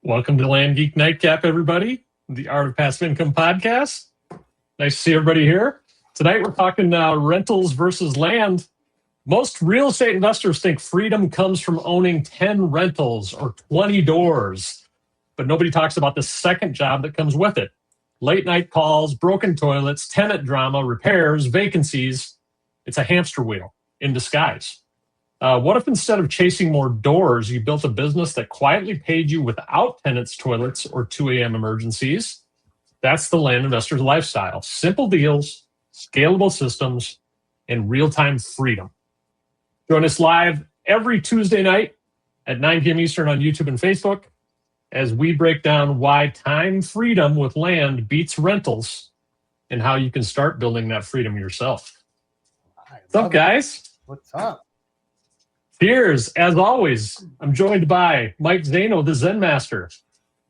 Welcome to Land Geek Nightcap, everybody. The Art of Passive Income podcast. Nice to see everybody here. Tonight we're talking rentals versus land. Most real estate investors think freedom comes from owning 10 rentals or 20 doors, but nobody talks about the second job that comes with it. Late night calls, broken toilets, tenant drama, repairs, vacancies. It's a hamster wheel in disguise. What if instead of chasing more doors, you built a business that quietly paid you without tenants' toilets or 2 a.m. emergencies? That's the land investor's lifestyle. Simple deals, scalable systems, and real-time freedom. Join us live every Tuesday night at 9 p.m. Eastern on YouTube and Facebook as we break down why time freedom with land beats rentals and how you can start building that freedom yourself. What's up, guys? What's up? Cheers. As always, I'm joined by Mike Zano, the Zen Master.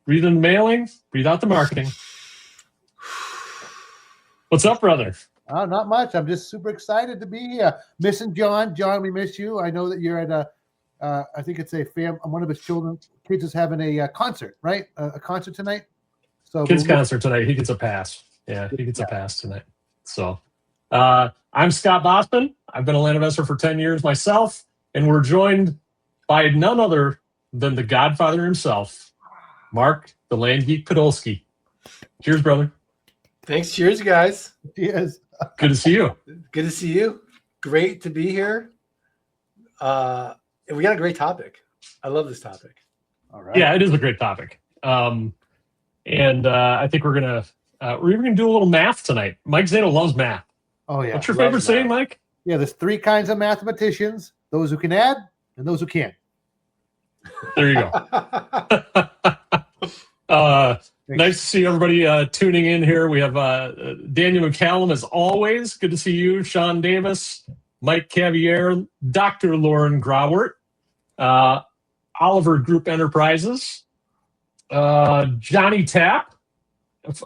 Breathe in the mailing, breathe out the marketing. What's up, brother? Not much. I'm just super excited to be here. Missing John. John, we miss you. I know that you're at I think it's one of his kids is having a concert, right? A concert tonight. So kids concert tonight. He gets a pass. Yeah, he gets a pass tonight. So I'm Scott Bosman. I've been a land investor for 10 years myself. And we're joined by none other than the Godfather himself, Mark, the Land Geek Podolsky. Cheers, brother. Thanks. Cheers, guys. Cheers. Good to see you. Good to see you. Great to be here. And we got a great topic. I love this topic. All right. Yeah, it is a great topic. And I think we're even gonna do a little math tonight. Mike Zano loves math. Oh yeah. What's your favorite saying, Mike? Yeah, there's 3 kinds of mathematicians: those who can add and those who can't. There you go. Nice to see everybody tuning in here. We have Daniel McCallum, as always. Good to see you. Sean Davis, Mike Cavier, Dr. Lauren Grauert, Oliver Group Enterprises, Johnny Tapp,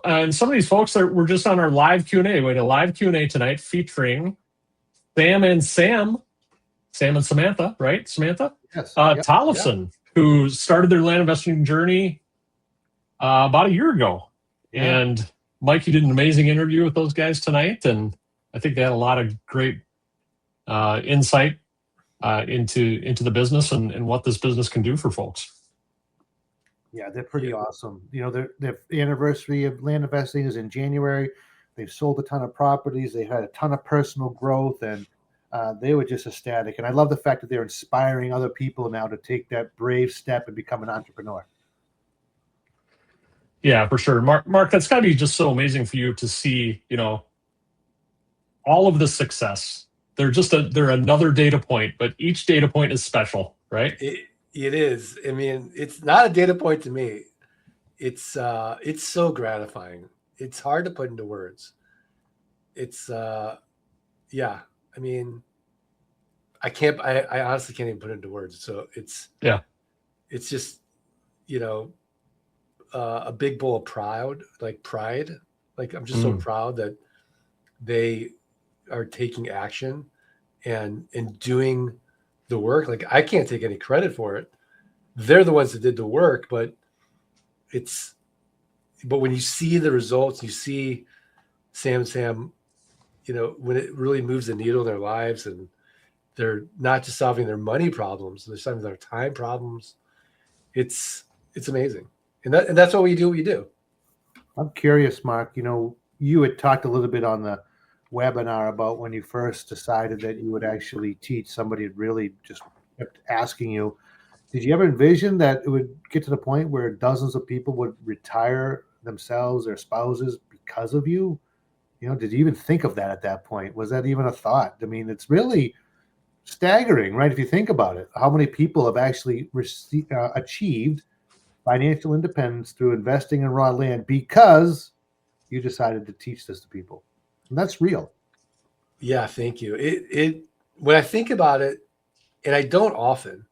and some of these folks that were just on our live Q&A. We had a live Q&A tonight featuring Sam and Samantha, right? Samantha? Yes. Tollefson, who started their land investing journey about a year ago. Yeah. And Mike, you did an amazing interview with those guys tonight. And I think they had a lot of great insight into the business and what this business can do for folks. Yeah, they're pretty awesome. You know, their anniversary of land investing is in January. They've sold a ton of properties. They had a ton of personal growth, and they were just ecstatic. And I love the fact that they're inspiring other people now to take that brave step and become an entrepreneur. Yeah, for sure. Mark, that's got to be just so amazing for you to see, all of the success. They're another data point, but each data point is special, right? It is. I mean, it's not a data point to me. It's so gratifying. It's hard to put into words. It's yeah. I mean, I honestly can't even put it into words. So it's just, a big bowl of pride. Like I'm just so proud that they are taking action and doing the work. Like I can't take any credit for it. They're the ones that did the work, but when you see the results, you see Sam, when it really moves the needle in their lives, and they're not just solving their money problems, they're solving their time problems. It's amazing. And that's what we do. I'm curious, Mark, you had talked a little bit on the webinar about when you first decided that you would actually teach. Somebody had really just kept asking you, did you ever envision that it would get to the point where dozens of people would retire themselves, their spouses, because of you? Did you even think of that at that point? Was that even a thought? I mean, it's really staggering, right? If you think about it, how many people have actually achieved financial independence through investing in raw land because you decided to teach this to people. And that's real. Yeah, thank you. When I think about it, and I don't often,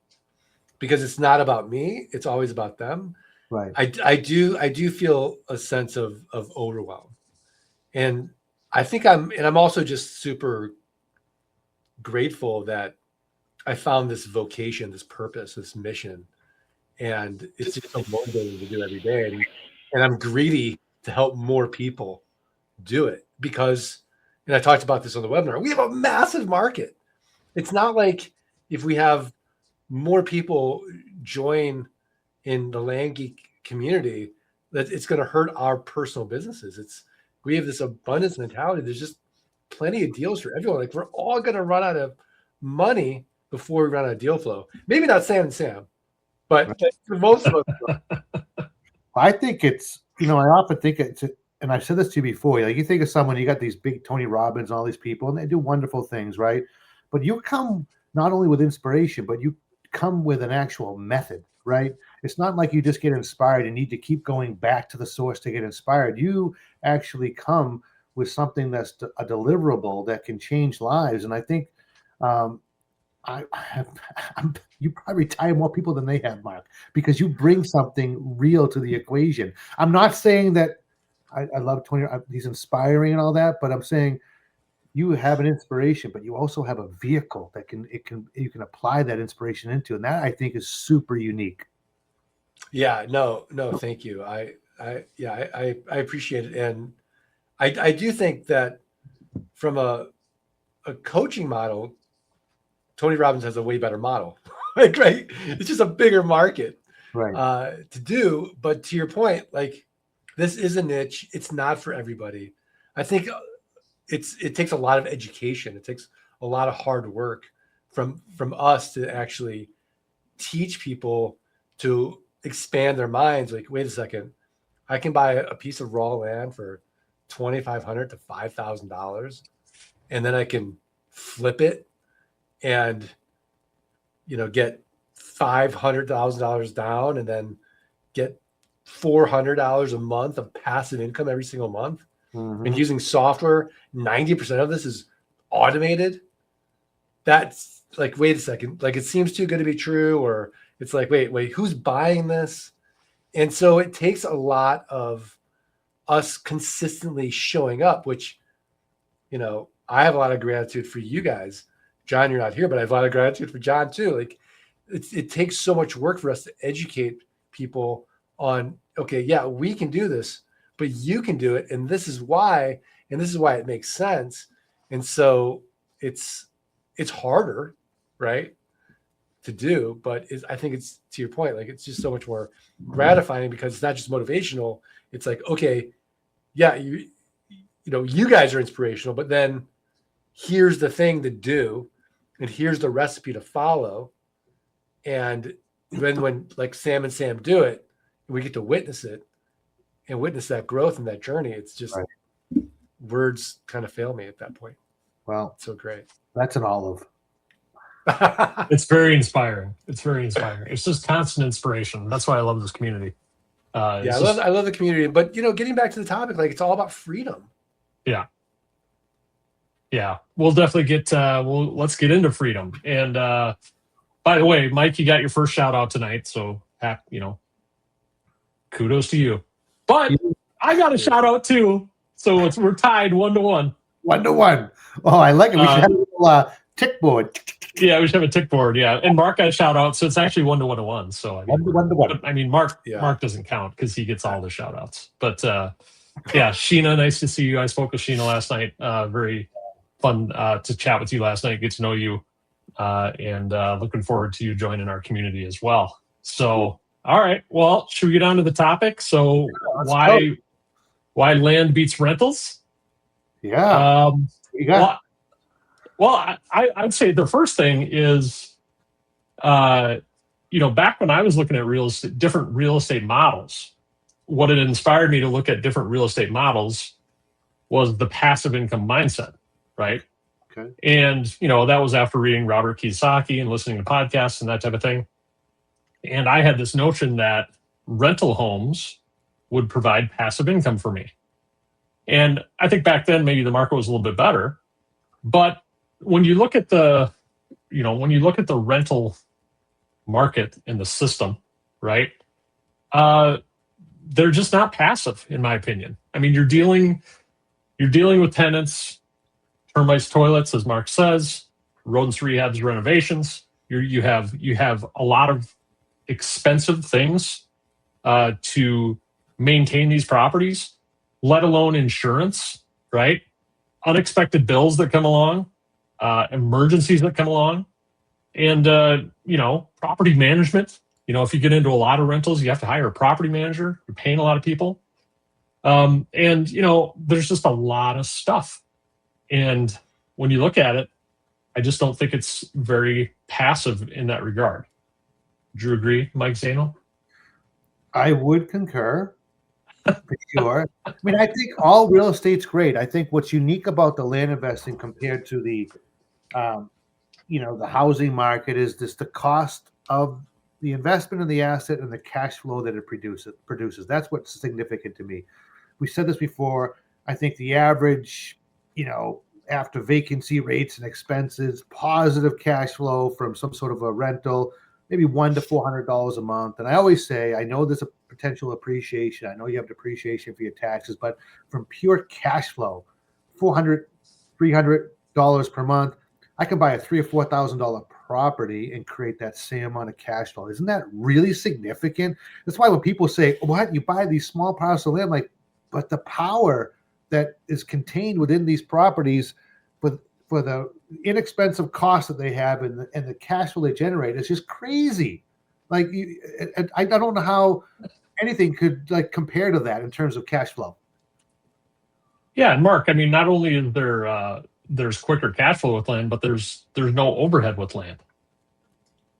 because it's not about me, it's always about them. Right. I do feel a sense of overwhelm. And I think I'm also just super grateful that I found this vocation, this purpose, this mission, and it's just so motivating to do every day. And I'm greedy to help more people do it because, and I talked about this on the webinar, we have a massive market. It's not like if we have more people join in the Land Geek community that it's going to hurt our personal businesses. We have this abundance mentality. There's just plenty of deals for everyone. Like we're all going to run out of money before we run out of deal flow. Maybe not Sam and Sam, but for most of us. I think it's, I often think it's, and I've said this to you before, like you think of someone, you got these big Tony Robbins, all these people, and they do wonderful things, right? But you come not only with inspiration, but you come with an actual method, right? It's not like you just get inspired and need to keep going back to the source to get inspired. You actually come with something that's a deliverable that can change lives. And I think you probably retire more people than they have, Mark, because you bring something real to the equation. I'm not saying that I love Tony, he's inspiring and all that, but I'm saying you have an inspiration, but you also have a vehicle that you can apply that inspiration into, and that I think is super unique. Yeah, no, thank you. I appreciate it, and I do think that from a coaching model, Tony Robbins has a way better model. Like, right? It's just a bigger market, right? To do. But to your point, like this is a niche. It's not for everybody. I think it takes a lot of education. It takes a lot of hard work from us to actually teach people to expand their minds. Like, wait a second, I can buy a piece of raw land for $2,500 to $5,000, and then I can flip it and get $500,000 down, and then get $400 a month of passive income every single month. Mm-hmm. And using software, 90% of this is automated. That's like, wait a second, like it seems too good to be true, or it's like, wait, who's buying this? And so it takes a lot of us consistently showing up, which, I have a lot of gratitude for you guys. John, you're not here, but I have a lot of gratitude for John too. Like it takes so much work for us to educate people on, okay, yeah, we can do this, but you can do it. And this is why it makes sense. And so it's harder, right, to do, but I think it's, to your point, like it's just so much more gratifying because it's not just motivational. It's like, okay, yeah, you guys are inspirational, but then here's the thing to do, and here's the recipe to follow. And then when like Sam and Sam do it, we get to witness it and witness that growth and that journey. It's just right. Words kind of fail me at that point. Well, so great. That's an olive. It's very inspiring. It's just constant inspiration. That's why I love this community. I love the community, but getting back to the topic, like it's all about freedom. Yeah. We'll definitely let's get into freedom. And by the way, Mike, you got your first shout out tonight. So, kudos to you. But I got a shout out too. So we're tied 1-1. 1-1. Oh, I like it. We should have a little tick board. Yeah, we should have a tick board. Yeah. And Mark got a shout out. So it's actually 1-1. So 1-1. I mean, Mark doesn't count because he gets all the shout outs. But Sheena, nice to see you. I spoke with Sheena last night. Very fun to chat with you last night, get to know you, and looking forward to you joining our community as well. So, all right, well, should we get on to the topic? So, why land beats rentals? Yeah. I'd say the first thing is, back when I was looking at different real estate models, what had inspired me to look at different real estate models was the passive income mindset. Right. Okay. And, that was after reading Robert Kiyosaki and listening to podcasts and that type of thing. And I had this notion that rental homes would provide passive income for me. And I think back then, maybe the market was a little bit better. But when you look at the rental market in the system, right, they're just not passive, in my opinion. I mean, you're dealing with tenants, termites, toilets, as Mark says, rodents, rehabs, renovations. You have a lot of expensive things to maintain these properties, let alone insurance, right? Unexpected bills that come along, emergencies that come along, and property management. If you get into a lot of rentals, you have to hire a property manager. You're paying a lot of people, and there's just a lot of stuff. And when you look at it, I just don't think it's very passive in that regard. Do you agree, Mike Zano? I would concur, for sure. I mean, I think all real estate's great. I think what's unique about the land investing compared to the housing market is the cost of the investment in the asset and the cash flow that it produces. That's what's significant to me. We said this before. I think the average, after vacancy rates and expenses, positive cash flow from some sort of a rental, maybe $100 to $400 a month. And I always say, I know there's a potential appreciation. I know you have depreciation for your taxes, but from pure cash flow, $400, $300 per month, I can buy a $3,000 or $4,000 property and create that same amount of cash flow. Isn't that really significant? That's why when people say, "What, you buy these small parcels of land?" I'm like, but the power that is contained within these properties for the inexpensive cost that they have and the cash flow they generate is just crazy. Like, I don't know how anything could compare to that in terms of cash flow. Yeah, and Mark, I mean, not only is there's quicker cash flow with land, but there's no overhead with land.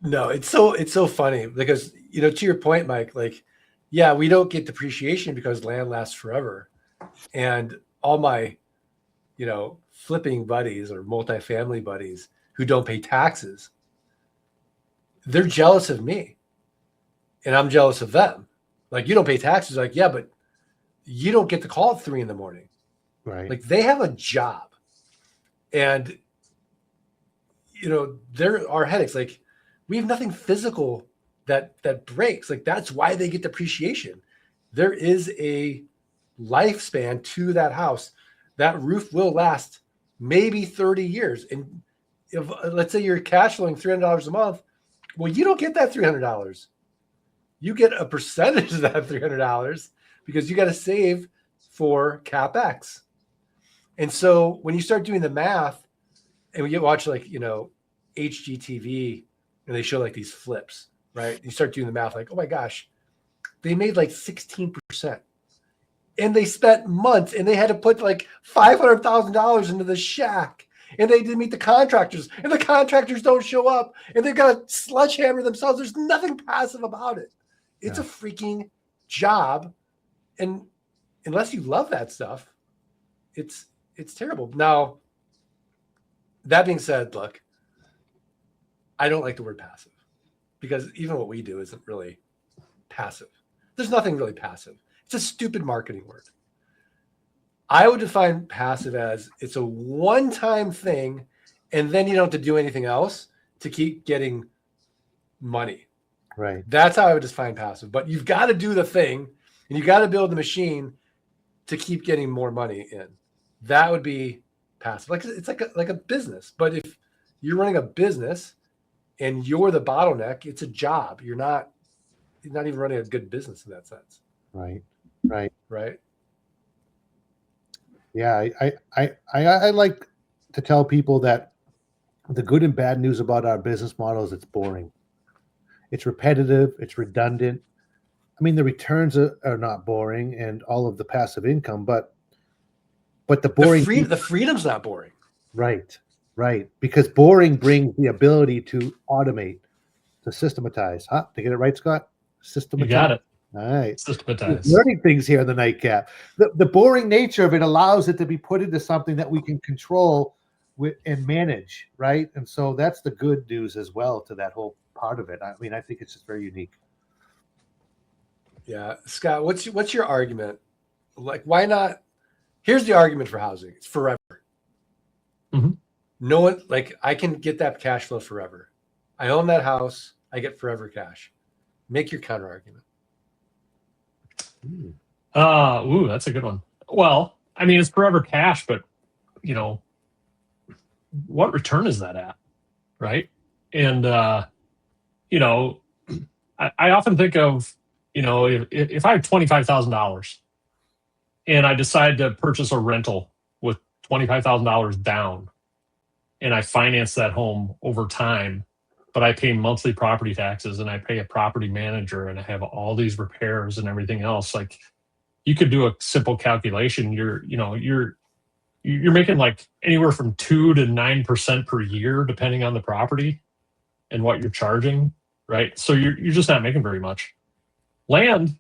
No, it's so funny because, to your point, Mike, yeah, we don't get depreciation because land lasts forever. And all my, flipping buddies or multifamily buddies who don't pay taxes, they're jealous of me and I'm jealous of them. Like, you don't pay taxes. Like, yeah, but you don't get the call at 3 a.m. Right. Like, they have a job. And, there are headaches. Like, we have nothing physical that breaks. Like, that's why they get depreciation. There is a lifespan to that house. That roof will last maybe 30 years. And if, let's say you're cash flowing $300 a month, well, you don't get that $300. You get a percentage of that $300 because you got to save for CapEx. And so when you start doing the math, and when you watch HGTV and they show these flips, right? You start doing the math oh my gosh, they made 16%. And they spent months and they had to put $500,000 into the shack. And they didn't meet the contractors. And the contractors don't show up. And they've got to sledgehammer themselves. There's nothing passive about it. It's a freaking job. And unless you love that stuff, it's terrible. Now, that being said, look, I don't like the word passive because even what we do isn't really passive. There's nothing really passive. It's a stupid marketing word. I would define passive as it's a one-time thing, and then you don't have to do anything else to keep getting money. Right. That's how I would define passive. But you've got to do the thing, and you got to build the machine to keep getting more money in. That would be passive. It's like a business. But if you're running a business and you're the bottleneck, it's a job. You're not even running a good business in that sense. Right. Yeah, I like to tell people that the good and bad news about our business model is it's boring. It's repetitive. It's redundant. I mean, the returns are not boring and all of the passive income, but the boring... The freedom's not boring. Right. Because boring brings the ability to automate, to systematize. Huh? Did I get it right, Scott? Systematize. You got it. All right. Systematize. Learning things here in the nightcap. The boring nature of it allows it to be put into something that we can control and manage, right? And so that's the good news as well to that whole part of it. I mean, I think it's just very unique. Yeah. Scott, what's your argument? Why not? Here's the argument for housing. It's forever. Mm-hmm. No one, I can get that cash flow forever. I own that house. I get forever cash. Make your counter argument. That's a good one. Well, I mean, it's forever cash, but what return is that at? Right. And, I often think of, if I have $25,000 and I decide to purchase a rental with $25,000 down, and I finance that home over time, but I pay monthly property taxes and I pay a property manager and I have all these repairs and everything else. Like, you could do a simple calculation. You're making like anywhere from 2 to 9% per year, depending on the property and what you're charging, right? So you're just not making very much. Land,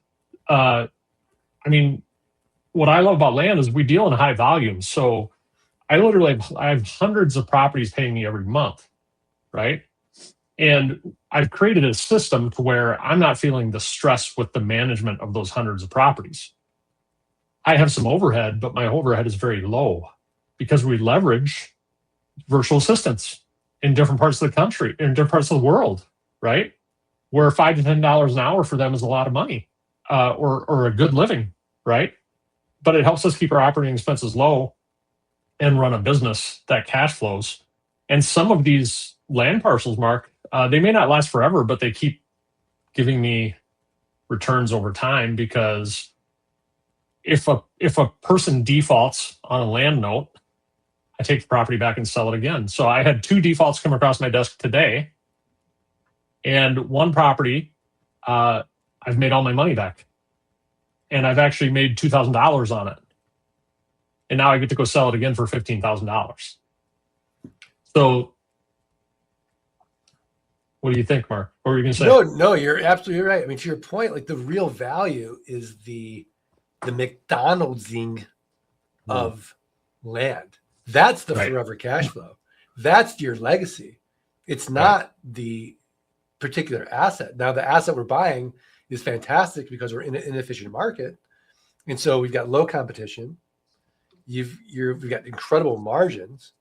I mean, what I love about land is we deal in high volumes. So I have hundreds of properties paying me every month, right? And I've created a system to where I'm not feeling the stress with the management of those hundreds of properties. I have some overhead, but my overhead is very low because we leverage virtual assistants in different parts of the country, in different parts of the world, right? Where $5 to $10 an hour for them is a lot of money, or a good living, right? But it helps us keep our operating expenses low and run a business that cash flows. And some of these land parcels, Mark, they may not last forever, but they keep giving me returns over time, because if a person defaults on a land note, I take the property back and sell it again. So I had 2 defaults come across my desk today, and one property, I've made all my money back, and I've actually made $2,000 on it, and now I get to go sell it again for $15,000. So, what do you think, Mark? What were you going to say? No, you're absolutely right. I mean, to your point, like, the real value is the McDonald'sing of land. That's the forever cash flow. That's your legacy. It's not the particular asset. Now, the asset we're buying is fantastic because we're in an inefficient market, and so we've got low competition. We've got incredible margins,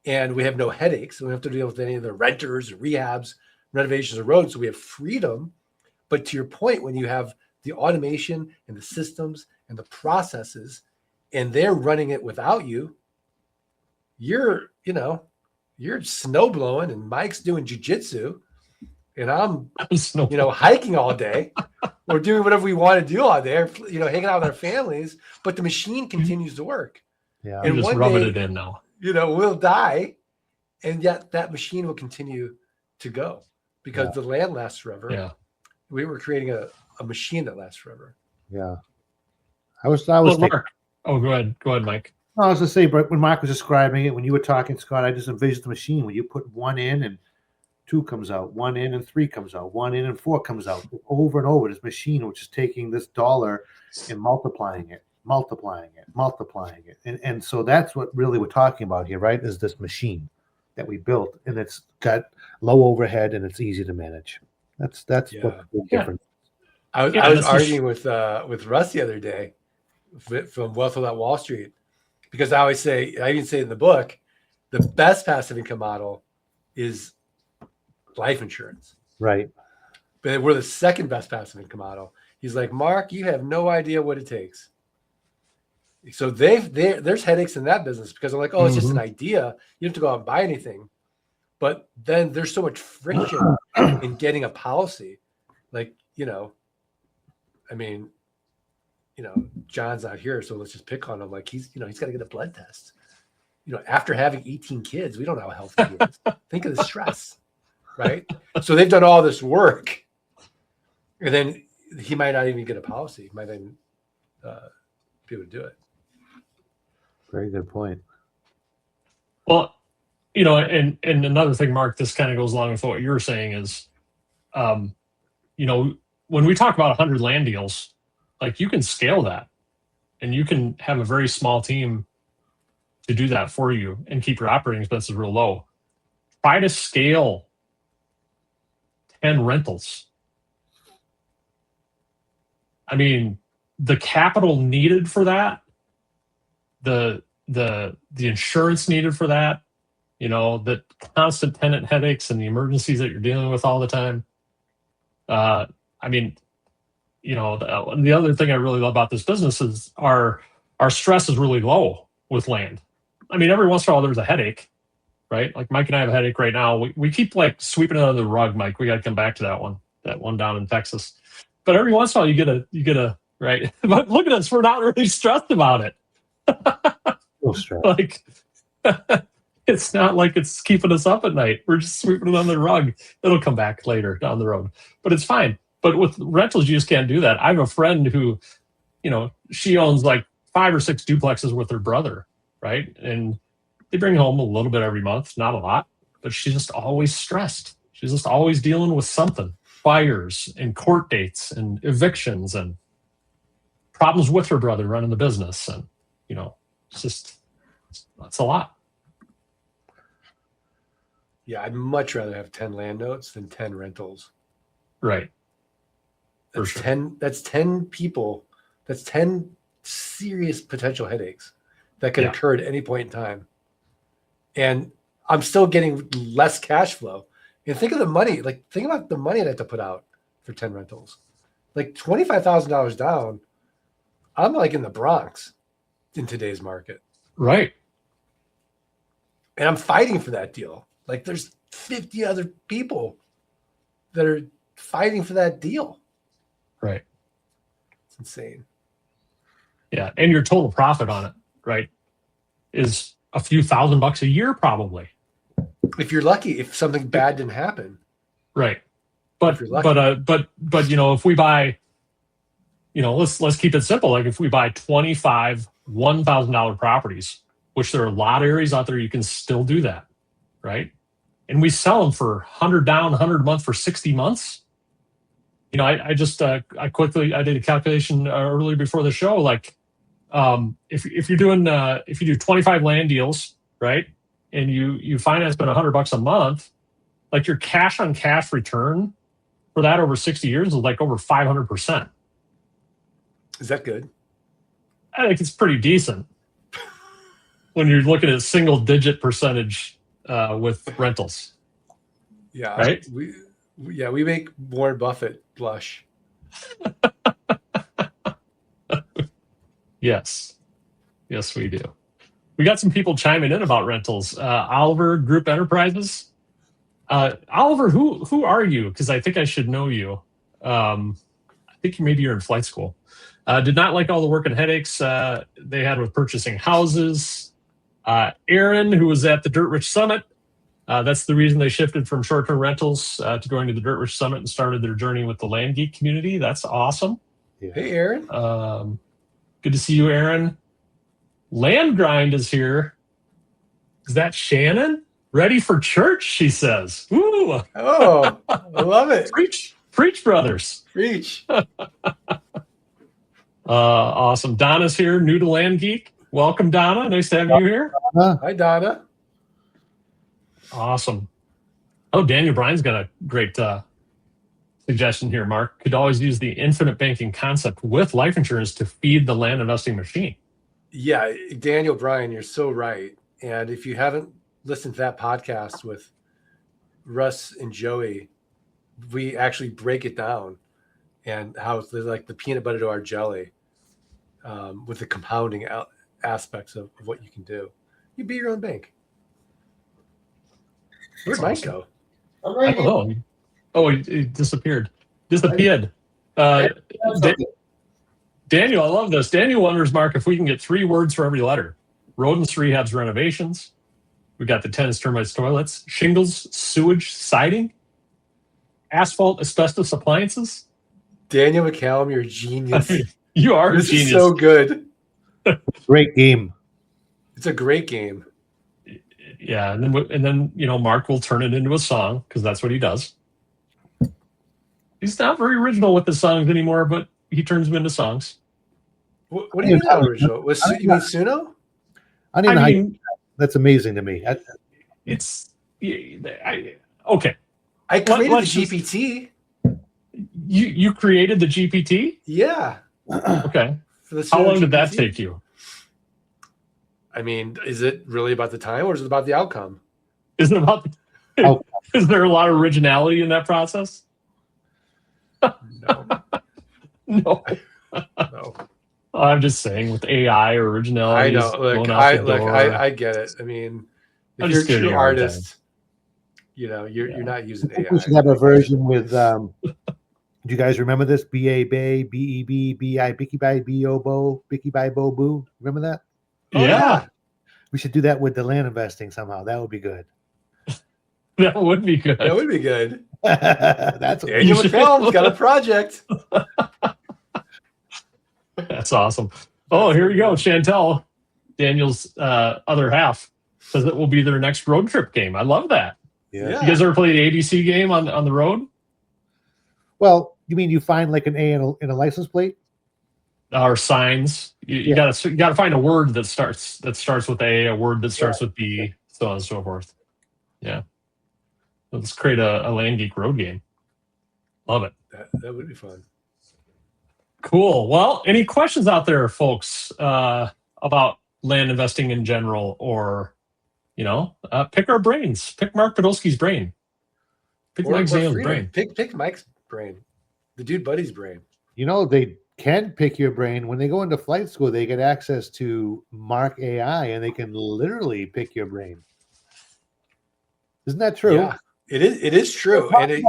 and we have no headaches. We don't have to deal with any of the renters, rehabs, renovations of roads. So we have freedom. But to your point, when you have the automation and the systems and the processes, and they're running it without you, you're snow blowing, and Mike's doing jujitsu, and I'm hiking all day. We're doing whatever we want to do all day, hanging out with our families, but the machine continues to work. Yeah. And just rubbing it in now. We'll die, and yet that machine will continue to go because the land lasts forever. Yeah. We were creating a machine that lasts forever. Yeah. I was thinking, Mark. Oh, go ahead, Mike. I was going to say, but when Mark was describing it, when you were talking, Scott, I just envisioned the machine when you put 1 in and 2 comes out, 1 in and 3 comes out, 1 in and 4 comes out, over and over. This machine, which is taking this dollar and multiplying it. And so that's what really we're talking about here, right? Is this machine that we built, and it's got low overhead and it's easy to manage. That's what's the difference. I was arguing with Russ the other day from Wealth Without Wall Street, because I always say, I even say in the book, the best passive income model is life insurance. Right. But we're the second best passive income model. He's like, Mark, you have no idea what it takes. So there's headaches in that business because they're like, oh, it's just an idea. You don't have to go out and buy anything. But then there's so much friction in getting a policy. Like, John's not here, so let's just pick on him. Like, he's got to get a blood test. After having 18 kids, we don't know how healthy he is. Think of the stress, right? So they've done all this work, and then he might not even get a policy. He might even be able to do it. Very good point. Well, and another thing, Mark, this kind of goes along with what you were saying is, when we talk about 100 land deals, like, you can scale that, and you can have a very small team to do that for you and keep your operating expenses real low. Try to scale 10 rentals. I mean, the capital needed for that, the insurance needed for that, the constant tenant headaches and the emergencies that you're dealing with all the time. The other thing I really love about this business is our stress is really low with land. I mean, every once in a while there's a headache, right? Like, Mike and I have a headache right now. We keep like sweeping it under the rug, Mike. We got to come back to that one. that one down in Texas. But every once in a while you get a right. But look at us, we're not really stressed about it. No stress. Like it's not like it's keeping us up at night. We're just sweeping it on the rug. It'll come back later down the road, but it's fine. But with rentals, you just can't do that. I have a friend who, she owns like 5 or 6 duplexes with her brother, right? And they bring home a little bit every month, not a lot, but she's just always stressed. She's just always dealing with something, fires and court dates and evictions and problems with her brother running the business. And, that's a lot. Yeah, I'd much rather have 10 land notes than 10 rentals. Right. That's sure. 10. That's 10 people. That's 10 serious potential headaches that could occur at any point in time. And I'm still getting less cash flow. And think of the money. Like, think about the money I have to put out for 10 rentals. Like $25,000 down. I'm like in the Bronx in today's market. Right. And I'm fighting for that deal. Like, there's 50 other people that are fighting for that deal. Right. It's insane. Yeah. And your total profit on it, right, is a few $1,000 a year, probably. If you're lucky, if something bad didn't happen. Right. But If you're lucky. but if we buy, let's keep it simple. Like if we buy 25 $1,000 properties, which there are a lot of areas out there you can still do that, right? And we sell them for 100 down, 100 a month for 60 months. I just I did a calculation earlier before the show. Like, if you're doing if you do 25 land deals, right, and you finance spend $100 a month, like your cash on cash return for that over 60 years is like over 500%. Is that good? I think it's pretty decent when you're looking at single digit percentage with rentals. Yeah. Right. We make Warren Buffett blush. Yes, we do. We got some people chiming in about rentals. Oliver, Group Enterprises. Oliver, who are you? Because I think I should know you. I think maybe you're in flight school. Did not like all the work and headaches they had with purchasing houses. Aaron, who was at the Dirt Rich Summit. That's the reason they shifted from short-term rentals to going to the Dirt Rich Summit and started their journey with the Land Geek community. That's awesome. Yeah. Hey, Aaron. Good to see you, Aaron. Land Grind is here. Is that Shannon? Ready for church, she says. Ooh. Oh, I love it. Preach, brothers. Preach. Awesome. Donna's here, new to Land Geek. Welcome, Donna. Nice to have you here. Hi, Donna. Awesome. Oh, Daniel Bryan's got a great suggestion here, Mark. Could always use the infinite banking concept with life insurance to feed the land investing machine. Yeah, Daniel Bryan, you're so right. And if you haven't listened to that podcast with Russ and Joey, we actually break it down and how it's like the peanut butter to our jelly with the compounding aspects of what you can do. You be your own bank. Where'd Mike go? I don't know. Oh, he disappeared. Daniel, I love this. Daniel wonders, Mark, if we can get 3 words for every letter. Rodents, rehabs, renovations. We got the tenants, termites, toilets, shingles, sewage, siding, asphalt, asbestos, appliances. Daniel McCallum, you're a genius. You are this a genius. Is so good. Great game. It's a great game. Yeah, and then Mark will turn it into a song because that's what he does. He's not very original with the songs anymore, but he turns them into songs. What do you mean not original? You mean Suno? I mean, that's amazing to me. Okay. I created the GPT. You created the GPT? Yeah. Okay. How long did that take you? I mean, is it really about the time or is it about the outcome? Is it about is there a lot of originality in that process? No. No. No. I'm just saying with AI or originality. I know. Look, I get it. I mean, if you're a true artist, you're not using I think AI. we should have a version with. Do you guys remember this? B.A. Bay, B.E.B., B.I. Bicky By, B.O.Bo., Bicky By Bo Boo. Remember that? Oh, yeah. We should do that with the land investing somehow. That would be good. That would be good. That would be good. That's what Daniel McFell's got a project. That's awesome. Oh, here we go. Chantel, Daniel's other half, says it will be their next road trip game. I love that. Yeah. You guys ever play the ADC game on the road? Well, you mean you find like an A in a license plate? Or signs? You gotta find a word that starts with a word that starts with B, so on and so forth. Yeah. Let's create a Land Geek road game. Love it. That would be fun. Cool. Well, any questions out there, folks, about land investing in general, or pick our brains. Pick Mark Podolsky's brain. Pick Mike Zale's brain. Pick Mike's brain. The dude buddy's brain. They can pick your brain. When they go into flight school, they get access to Mark AI, and they can literally pick your brain. Isn't that true? Yeah, it is true, and it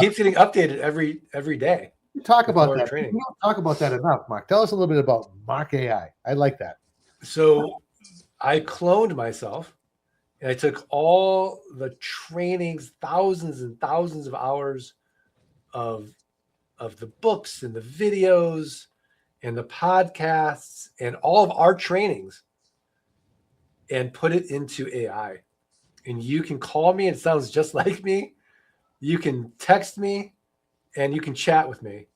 keeps getting updated every day. We talk about that. Training. We don't talk about that enough, Mark. Tell us a little bit about Mark AI. I like that. So I cloned myself, and I took all the trainings, thousands and thousands of hours of the books and the videos and the podcasts and all of our trainings, and put it into AI. And you can call me. It sounds just like me. You can text me, and you can chat with me,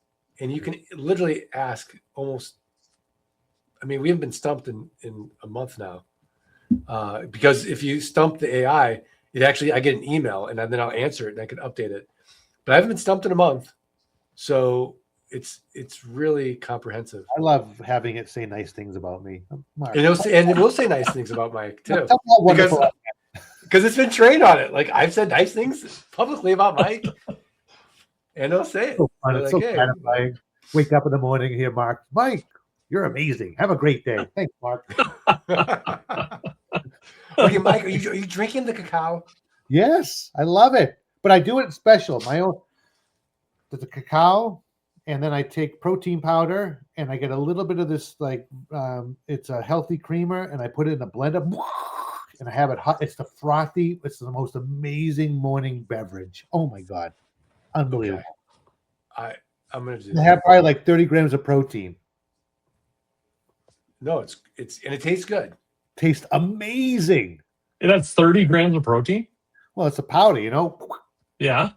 and you can literally ask almost. I mean, we haven't been stumped in a month now, because if you stump the AI, I get an email, and then I'll answer it, and I can update it. But I haven't been stumped in a month, so it's really comprehensive. I love having it say nice things about me, Mark. And it will say nice things about Mike too, because it's been trained on it. Like, I've said nice things publicly about Mike, and they'll say it. So fun. It's so hey. gratifying. Wake up in the morning here, Mark. Mike, you're amazing. Have a great day. Thanks, Mark. Okay, Mike, are you drinking the cacao? Yes, I love it. But I do it special. My own. There's a cacao, and then I take protein powder, and I get a little bit of this, it's a healthy creamer, and I put it in a blender, and I have it hot. It's it's the most amazing morning beverage. Oh my God. Unbelievable. Okay. I'm gonna do I have probably like 30 grams of protein. No, and it tastes good. Tastes amazing. That's 30 grams of protein? Well, it's a powder, Yeah.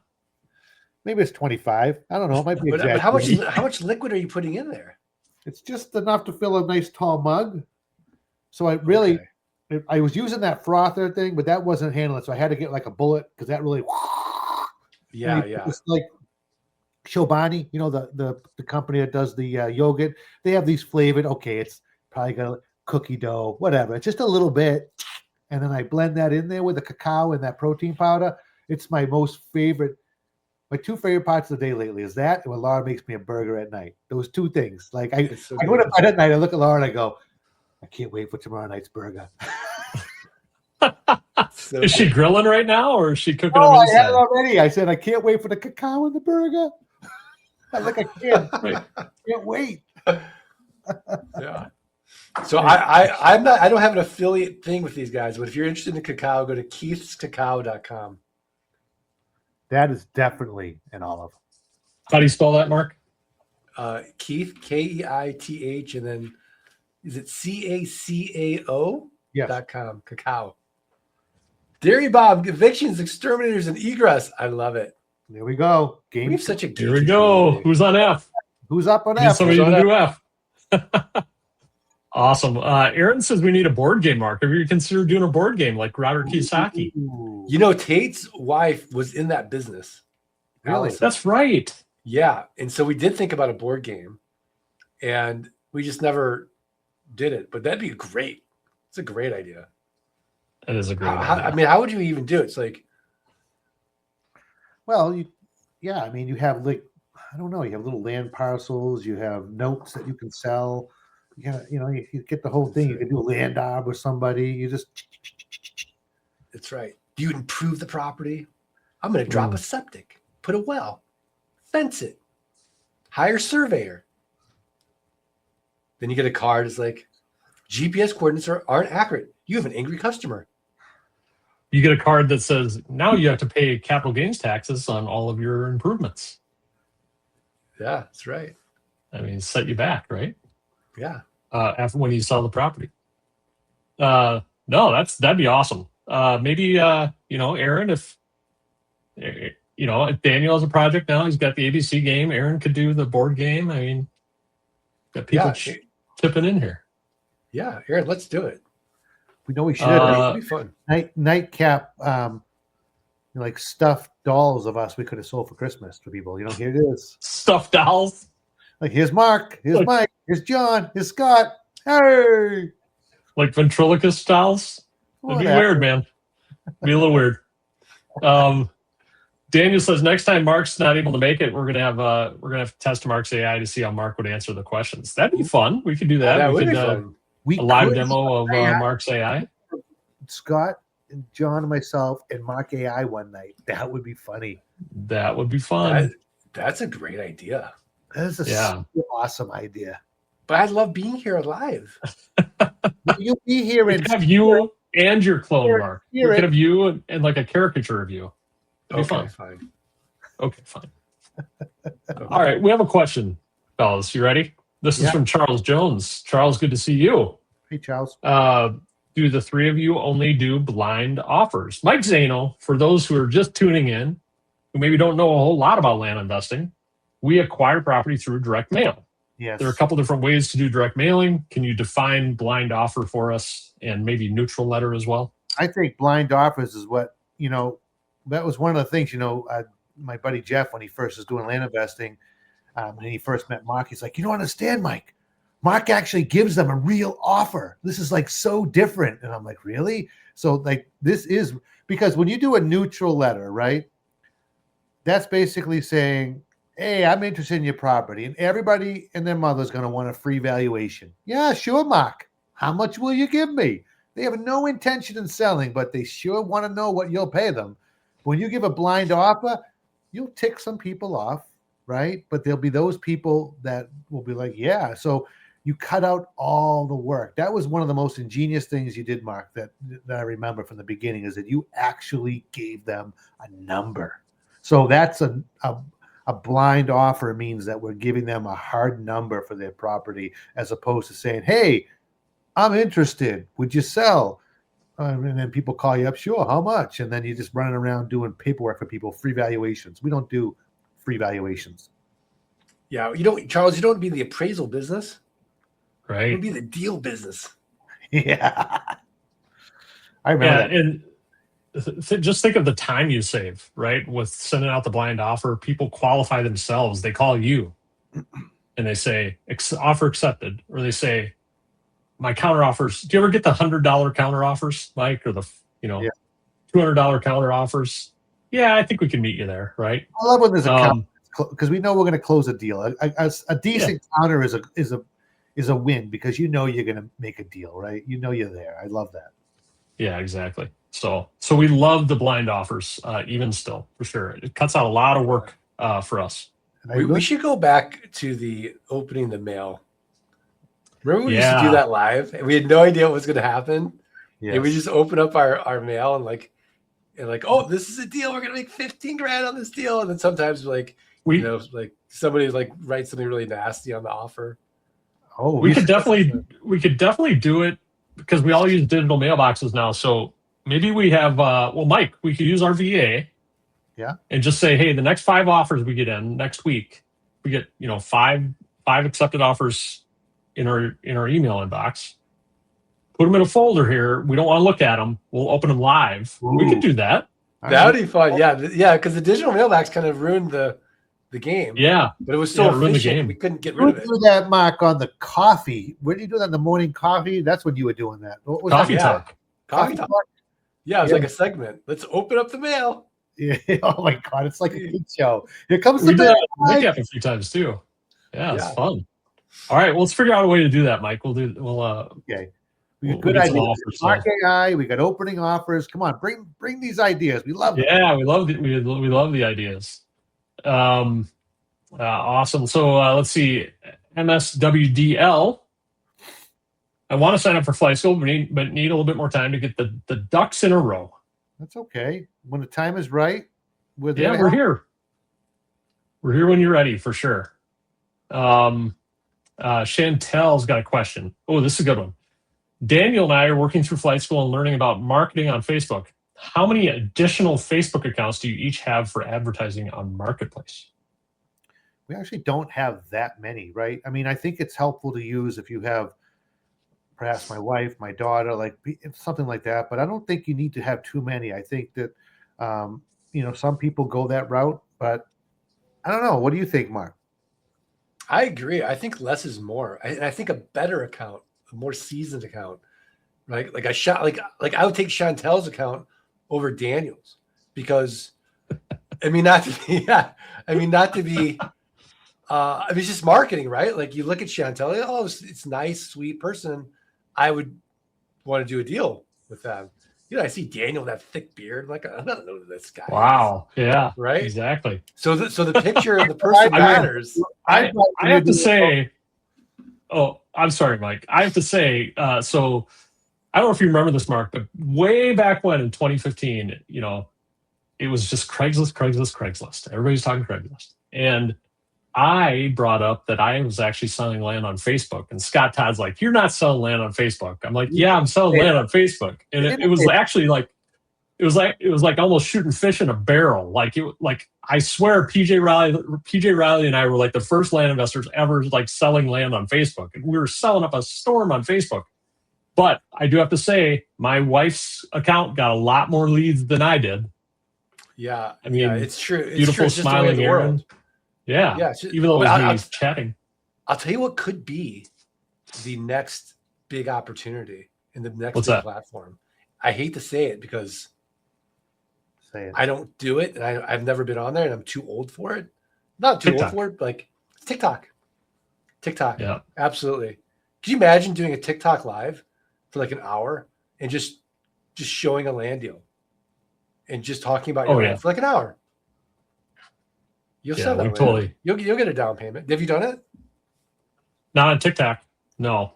Maybe it's 25. I don't know. It might be exact. But how much liquid are you putting in there? It's just enough to fill a nice tall mug. So I was using that frother thing, but that wasn't handling it. So I had to get like a bullet, because that really. Yeah. It's like Chobani, the company that does the yogurt. They have these flavored. Okay, it's probably got a cookie dough, whatever. It's just a little bit, and then I blend that in there with the cacao and that protein powder. It's my most favorite. My two favorite parts of the day lately is that, and when Laura makes me a burger at night. Those two things. Like I go to bed at night, I look at Laura and I go, I can't wait for tomorrow night's burger. Is she grilling right now, or is she cooking them I inside? had it already. I said I can't wait for the cacao in the burger. I'm like, I can't wait. Yeah. So I don't have an affiliate thing with these guys, but if you're interested in cacao, go to keithscacao.com. That is definitely an olive. How do you spell that, Mark? Keith, Keith, and then is it CACAO? Yes. .com, cacao. Dairy Bob, evictions, exterminators, and egress. I love it. There we go. We have such a Here we go. community. Who's on F? Who's up on Need F? somebody to do F. Awesome. Aaron says we need a board game, Mark. Have you considered doing a board game like Robert Kiyosaki? Tate's wife was in that business. Really? Allison. That's right. Yeah. And so we did think about a board game, and we just never did it. But that'd be great. It's a great idea. It is a great idea. How would you even do it? It's like, well, you have you have little land parcels, you have notes that you can sell. You get the whole thing. You can do a land arb with somebody. You just. That's right. Do you improve the property? I'm going to drop a septic, put a well, fence it, hire a surveyor. Then you get a card. It's like, GPS coordinates aren't accurate. You have an angry customer. You get a card that says, now you have to pay capital gains taxes on all of your improvements. Yeah, that's right. I mean, set you back, right? Yeah. After when you sell the property. No, that'd be awesome. Maybe Aaron, if if Daniel has a project now, he's got the ABC game. Aaron could do the board game. I mean, got people chipping in here. Yeah, Aaron, let's do it. We know we should. It'd be fun. Nightcap, like stuffed dolls of us we could have sold for Christmas to people. Here it is. Stuffed dolls. Like, here's Mark, here's Mike, here's John, here's Scott. Hey! Like ventriloquist dolls? It'd be weird, man. Be a little weird. Daniel says next time Mark's not able to make it, we're gonna have to test Mark's AI to see how Mark would answer the questions. That'd be fun. We could do that. That would be fun. A live demo of Mark's AI. Scott and John and myself and Mark AI one night. That would be funny. That would be fun. That's a great idea. That is a awesome idea. But I love being here alive. You'll be here and have you and your clone, Mark. We could have you and like a caricature of you. Okay, fun. Fine. Okay, fine. All right, we have a question, fellas. You ready? This is from Charles Jones. Charles, good to see you. Hey, Charles. Do the three of you only do blind offers? Mike Zano, for those who are just tuning in, who maybe don't know a whole lot about land investing, we acquire property through direct mail. Yes. There are a couple different ways to do direct mailing. Can you define blind offer for us and maybe neutral letter as well? I think blind offers is what, that was one of the things, my buddy Jeff, when he first was doing land investing, and he first met Mark, he's like, you don't understand, Mike. Mark actually gives them a real offer. This is like so different. And I'm like, really? So like, this is because when you do a neutral letter, right? That's basically saying, hey, I'm interested in your property. And everybody and their mother's going to want a free valuation. Yeah, sure, Mark. How much will you give me? They have no intention in selling, but they sure want to know what you'll pay them. When you give a blind offer, you'll tick some people off, right? But there'll be those people that will be like, yeah. So you cut out all the work. That was one of the most ingenious things you did, Mark, that I remember from the beginning, is that you actually gave them a number. So that's a blind offer means that we're giving them a hard number for their property, as opposed to saying, hey, I'm interested. Would you sell? And then people call you up, sure, how much? And then you're just running around doing paperwork for people, free valuations. We don't do free valuations. Yeah, Charles, you don't be the appraisal business. Right. You be the deal business. Yeah. I remember that. And just think of the time you save, right? With sending out the blind offer, people qualify themselves. They call you and they say, offer accepted. Or they say, my counter offers. Do you ever get the $100 counter offers, Mike, or the $200 counter offers? Yeah, I think we can meet you there, right? I love when there's a counter, because we know we're going to close a deal. A decent counter is a win, because you're going to make a deal, right? You're there. I love that. Yeah, exactly. So we love the blind offers, even still, for sure. It cuts out a lot of work for us. We should go back to the opening the mail. Remember we used to do that live, and we had no idea what was going to happen. Yes. And we just open up our mail and like, oh, this is a deal. We're going to make 15 grand on this deal. And then sometimes like somebody like writes something really nasty on the offer. Oh, we could definitely do it, because we all use digital mailboxes now. So maybe we have, Mike, we could use our VA. Yeah. And just say, hey, the next 5 offers we get in next week, we get, 5 accepted offers in our email inbox. Put them in a folder here. We don't want to look at them. We'll open them live. Ooh. We could do that. That would be fun. Yeah, because the digital mailbox kind of ruined the game. Yeah, but it was so efficient. We couldn't get rid of it. Do that, Mark, on the coffee. When you do that in the morning coffee, that's when you were doing that. Coffee talk. Coffee talk. Yeah, it was like a segment. Let's open up the mail. Yeah. Oh my God, it's like a good show. Here comes the mail. A few times too. Yeah, it's fun. All right, well, let's figure out a way to do that, Mike. Okay. We got We good get some ideas. offers, Mark AI. We got opening offers. Come on, bring these ideas. We love them. Yeah, we love we love the ideas. Awesome. So let's see, MSWDL. I want to sign up for flight school, but need a little bit more time to get the ducks in a row. That's okay. When the time is right, we're there. Yeah, we're here. We're here when you're ready, for sure. Chantel's got a question. Oh, this is a good one. Daniel and I are working through flight school and learning about marketing on Facebook. How many additional Facebook accounts do you each have for advertising on Marketplace? We actually don't have that many, right? I mean, I think it's helpful to use if you have perhaps my wife, my daughter, like something like that. But I don't think you need to have too many. I think that, some people go that route, but I don't know. What do you think, Mark? I agree. I think less is more. I think a better account, a more seasoned account, right? Like I would take Chantel's account over Daniel's because, not to be, it's just marketing, right? Like you look at Chantel, oh, it's nice, sweet person. I would want to do a deal with them. I see Daniel with that thick beard. I'm like, I don't know who this guy Wow. is. Yeah. Right. Exactly. So the picture of the person matters. I have to say, oh, I'm sorry, Mike. I have to say, so I don't know if you remember this, Mark, but way back when in 2015, it was just Craigslist. Everybody's talking Craigslist. And I brought up that I was actually selling land on Facebook, and Scott Todd's like, "You're not selling land on Facebook." I'm like, "Yeah, I'm selling land on Facebook," and it was actually like, it was like almost shooting fish in a barrel. Like I swear, PJ Riley, and I were like the first land investors ever like selling land on Facebook, and we were selling up a storm on Facebook. But I do have to say, my wife's account got a lot more leads than I did. Yeah, it's true. It's beautiful, true. It's just smiling the way of the Aaron. world. Yeah. Even though it was me chatting. I'll tell you what could be the next big opportunity in the next big platform. I hate to say it because I don't do it, and I've never been on there, and I'm too old for it. Not too old for it, but like TikTok. Yeah, absolutely. Can you imagine doing a TikTok live for like an hour and just showing a land deal and just talking about your land for like an hour? You'll sell that totally. You'll get a down payment. Have you done it? Not on TikTok. No.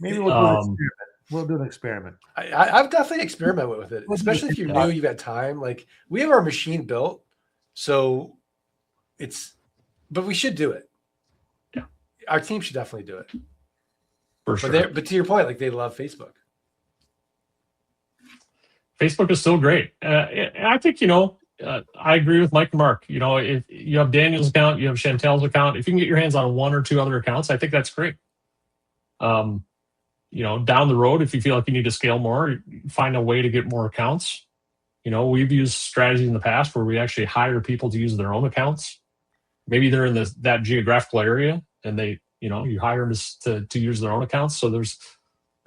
Maybe we'll do an experiment. We'll do an experiment. I've definitely experimented with it, especially if you're new, you've had time. Like we have our machine built, so but we should do it. Yeah. Our team should definitely do it. For sure. But to your point, like they love Facebook. Facebook is still great. And I think, I agree with Mike and Mark. If you have Daniel's account, you have Chantel's account, if you can get your hands on one or two other accounts, I think that's great. Down the road, if you feel like you need to scale more, find a way to get more accounts. We've used strategies in the past where we actually hire people to use their own accounts. Maybe they're in that geographical area and they, you hire them to use their own accounts. So there's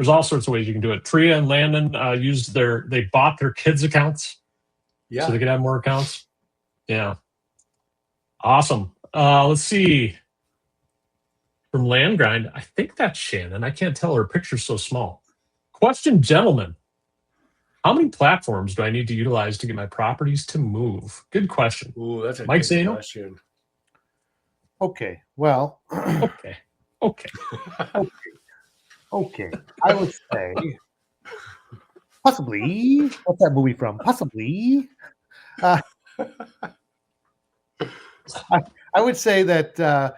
all sorts of ways you can do it. Priya and Landon they bought their kids' accounts. Yeah. So they could have more accounts. Yeah. Awesome. Let's see. From Land Grind, I think that's Shannon. I can't tell, her picture's so small. Question, gentlemen. How many platforms do I need to utilize to get my properties to move? Good question. Ooh, that's a Mike good question. Okay. Well. Okay. Okay. I would say possibly. What's that movie from? Possibly. I would say that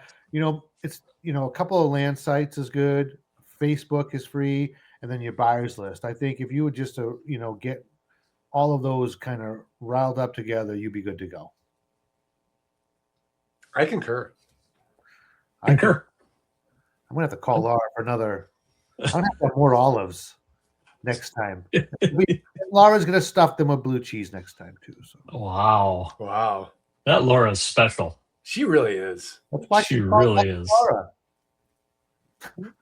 it's a couple of land sites is good. Facebook is free, and then your buyers list. I think if you would just get all of those kind of riled up together, you'd be good to go. I concur. I'm gonna have to call Laura for another. I'm gonna have to have more olives next time. Laura's gonna stuff them with blue cheese next time too. So. Wow. That Laura's special. She really is. That's why she really is. Laura.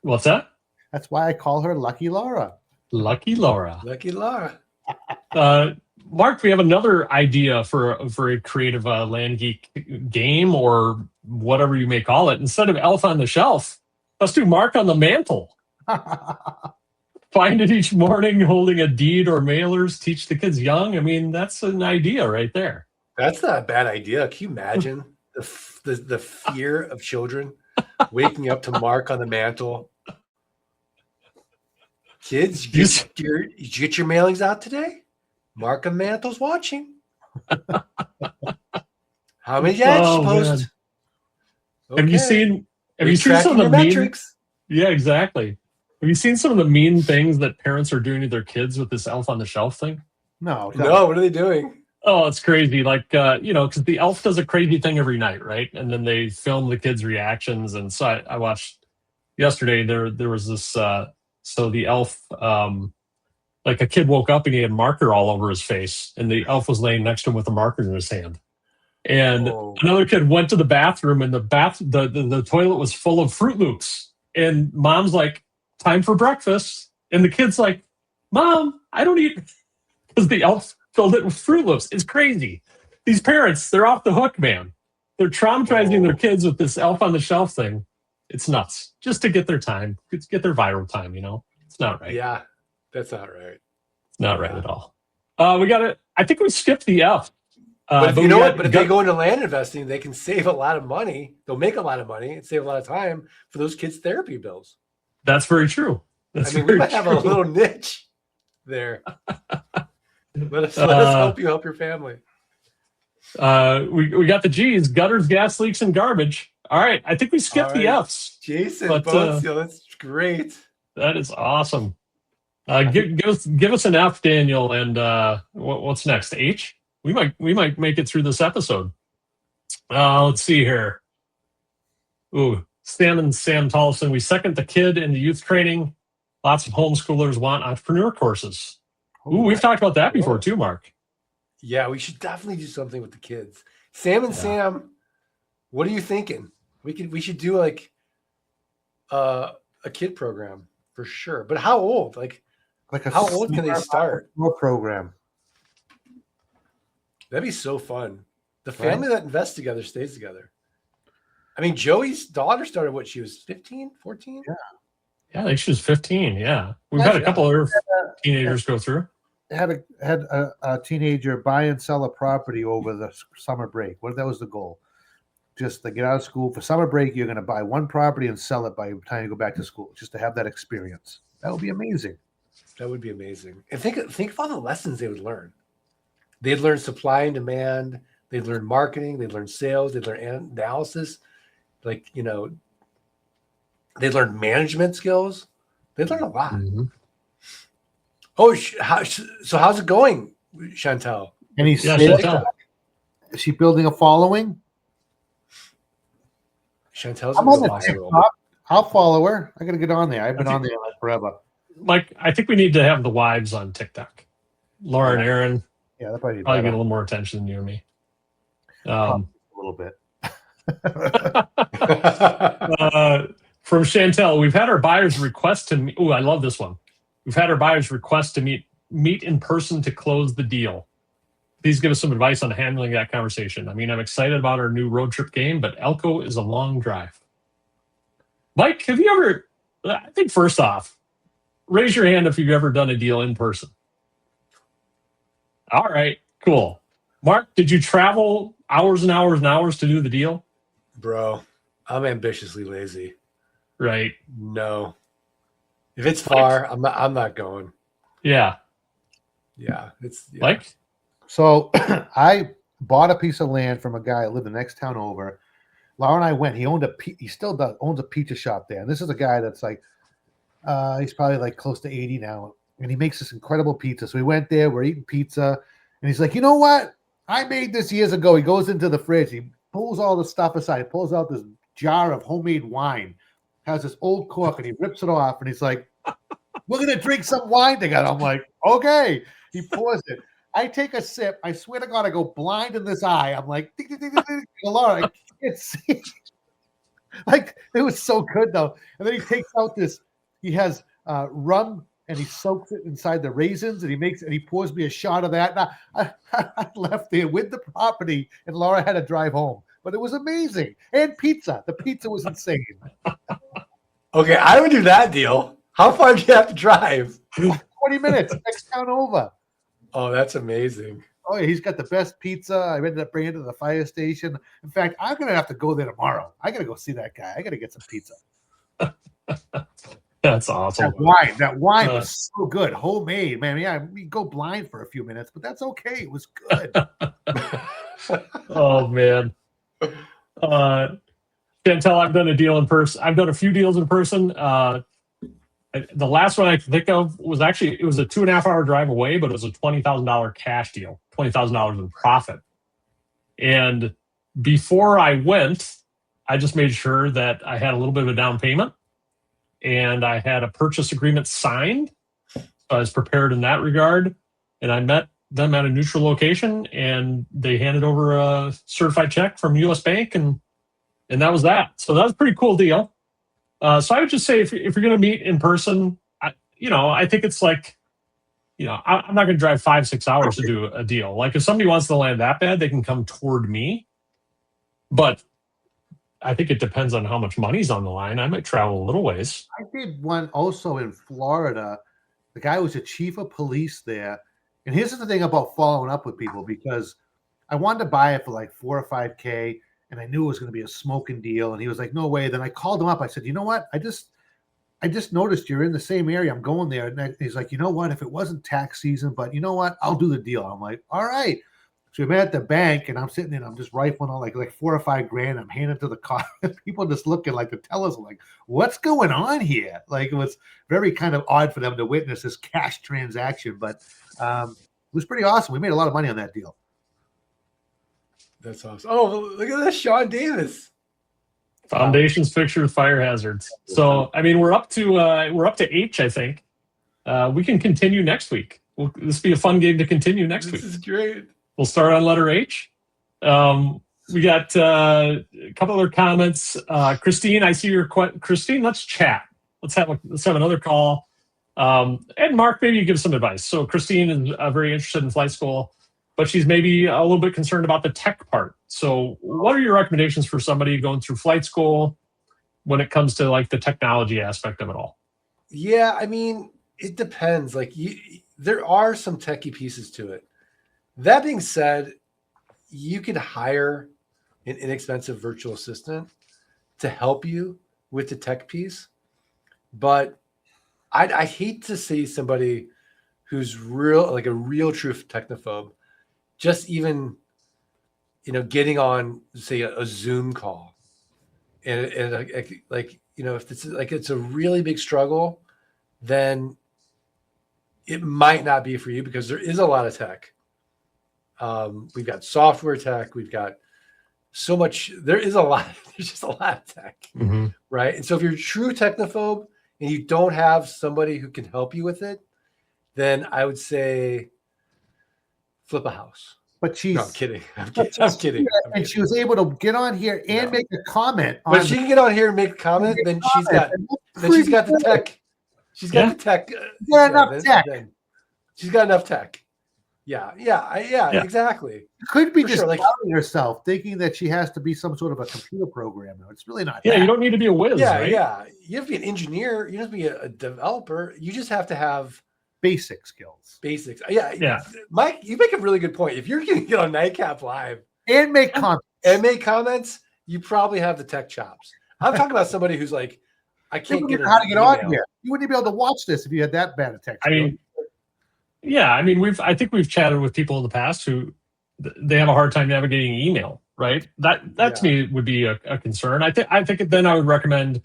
What's that? That's why I call her Lucky Laura. Lucky Laura. Lucky Laura. Mark, we have another idea for a creative Land Geek game or whatever you may call it. Instead of Elf on the Shelf, let's do Mark on the Mantle. find it each morning, holding a deed or mailers, teach the kids young. I mean, that's an idea right there. That's not a bad idea. Can you imagine the fear of children waking up to mark on the mantle? Kids, did you get your mailings out today? Mark on mantle's watching. How many did you post? Okay. Have you seen some of the metrics? Yeah, exactly. Have you seen some of the mean things that parents are doing to their kids with this elf on the shelf thing? No. What are they doing? Oh, it's crazy. Like, because the elf does a crazy thing every night, right? And then they film the kids' reactions. And so I watched yesterday, there was this, so the elf, like a kid woke up and he had marker all over his face. And the elf was laying next to him with a marker in his hand. And another kid went to the bathroom and the toilet was full of Fruit Loops. And mom's like, time for breakfast. And the kid's like, Mom, I don't eat, because the elf filled it with Fruit Loops. It's crazy. These parents, they're off the hook, man. They're traumatizing their kids with this elf on the shelf thing. It's nuts. Just to get their time, get their viral time, It's not right. Yeah, that's not right. It's not right at all. We got it. I think we skipped the elf. But you know what? But if they go into land investing, they can save a lot of money. They'll make a lot of money and save a lot of time for those kids' therapy bills. That's very true. We might have a little niche there. Let us help you help your family. We got the G's: gutters, gas leaks, and garbage. All right, I think we skipped the F's. Jason Boncio, that's great. That is awesome. Give us an F, Daniel, and what's next? H. We might make it through this episode. Let's see here. Ooh, Sam Tollefson. We second the kid in the youth training. Lots of homeschoolers want entrepreneur courses. Ooh, we've talked about that before too, Mark. Yeah, we should definitely do something with the kids. Sam, what are you thinking? We should do like a kid program for sure. But how old? Like how old can they start? More program. That'd be so fun. The family that invests together stays together. I mean, Joey's daughter started what? She was 15, 14? Yeah. Yeah, I think she was 15. Yeah. We've had a couple of teenagers go through. Had a teenager buy and sell a property over the summer break. That was the goal. Just to get out of school for summer break, you're going to buy one property and sell it by the time you go back to school, just to have that experience. That would be amazing. That would be amazing. And think of all the lessons they would learn. They'd learn supply and demand. They'd learn marketing. They'd learn sales. They'd learn analysis. They'd learn management skills. They'd learn a lot. Mm-hmm. Oh, so how's it going, Chantel? Chantel. Is she building a following? Chantel's I'm on the TikTok. I'll follow her. I got to get on there. I've been on there forever. Mike, I think we need to have the wives on TikTok. Laura and Aaron. Yeah, that probably get a little more attention than you and me. A little bit. From Chantel, we've had our buyers request to meet. Oh, I love this one. We've had our buyers request to meet in person to close the deal. Please give us some advice on handling that conversation. I mean, I'm excited about our new road trip game, but Elko is a long drive. Mike, have you ever, I think first off, raise your hand if you've ever done a deal in person. All right, cool. Mark, did you travel hours and hours and hours to do the deal? Bro, I'm ambitiously lazy. Right. No. If it's far, I'm not going. Yeah. Yeah. Like? So I bought a piece of land from a guy that lived the next town over. Laura and I went. He still owns a pizza shop there. And this is a guy that's like, he's probably like close to 80 now. And he makes this incredible pizza. So we went there, we're eating pizza. And he's like, you know what? I made this years ago. He goes into the fridge. He pulls all the stuff aside. He pulls out this jar of homemade wine. Has this old cork, and he rips it off. And he's like, we're going to drink some wine together. I'm like, okay. He pours it. I take a sip. I swear to God, I go blind in this eye. I'm like, ding, ding, ding, ding, ding. Laura, I can't see. Like, it was so good, though. And then he takes out this. He has rum, and he soaks it inside the raisins, and he pours me a shot of that. And I left there with the property, and Laura had to drive home. But it was amazing. And pizza. The pizza was insane. Okay, I would do that deal. How far do you have to drive? 20 minutes, next town over. Oh, that's amazing. Oh, yeah, he's got the best pizza. I ended up bringing it to the fire station. In fact, I'm going to have to go there tomorrow. I got to go see that guy. I got to get some pizza. That's awesome. That wine was so good. Homemade, man. Yeah, we go blind for a few minutes, but that's okay. It was good. Oh, man. Can't tell I've done a deal in person. I've done a few deals in person. The last one I can think of was actually, it was a 2.5 hour drive away, but it was a $20,000 cash deal, $20,000 in profit. And before I went, I just made sure that I had a little bit of a down payment and I had a purchase agreement signed. So I was prepared in that regard. And I met them at a neutral location and they handed over a certified check from US Bank and that was that. So that was a pretty cool deal. So I would just say if you're going to meet in person, I think it's like, I'm not going to drive 5-6 hours to do a deal. Like if somebody wants to land that bad, they can come toward me. But I think it depends on how much money's on the line. I might travel a little ways. I did one also in Florida. The guy was a chief of police there. And here's the thing about following up with people, because I wanted to buy it for like 4 or 5K. And I knew it was going to be a smoking deal. And he was like, no way. Then I called him up. I said, you know what? I just noticed you're in the same area. I'm going there. And he's like, you know what? If it wasn't tax season, but you know what? I'll do the deal. I'm like, all right. So we met at the bank and I'm sitting there and I'm just rifling on like 4 or 5 grand. I'm handing to the car. People just looking like the tellers like, what's going on here? Like it was very kind of odd for them to witness this cash transaction, but it was pretty awesome. We made a lot of money on that deal. That's awesome. Oh, look at this, Sean Davis. Foundations fixture with fire hazards. So, I mean, we're up to H, I think. We can continue next week. This will be a fun game to continue next week. This is great. We'll start on letter H. We got a couple other comments. Christine, I see your Christine, let's chat. Let's have another call. And Mark, maybe you give some advice. So Christine is very interested in flight school, but she's maybe a little bit concerned about the tech part. So what are your recommendations for somebody going through flight school when it comes to like the technology aspect of it all? Yeah, I mean, it depends. Like there are some techie pieces to it. That being said, you could hire an inexpensive virtual assistant to help you with the tech piece. But I hate to see somebody who's a real true technophobe, just even, getting on, say, a Zoom call, and if it's a really big struggle, then it might not be for you because there is a lot of tech. We've got software tech. We've got so much. There's just a lot of tech, right? And so if you're a true technophobe and you don't have somebody who can help you with it, then I would say flip a house. But she's no, I'm kidding. I'm kidding. And she was able to get on here and make a comment. But she can get on here and make a comment, then she's got the tech. She's got the tech. She's got enough tech. Yeah, exactly. Could be just doubting herself, thinking that she has to be some sort of a computer programmer. It's really not. Yeah, you don't need to be a whiz. Yeah, right? yeah. You have to be an engineer. You don't have to be a developer. You just have to have basic skills. Basics. Yeah. Mike, you make a really good point. If you're going to get on Nightcap Live and make comments, you probably have the tech chops. I'm talking about somebody who's like, I can't get how to get on here. You wouldn't be able to watch this if you had that bad a tech. I think we've chatted with people in the past who they have a hard time navigating email, right? That to me would be a concern. I think then I would recommend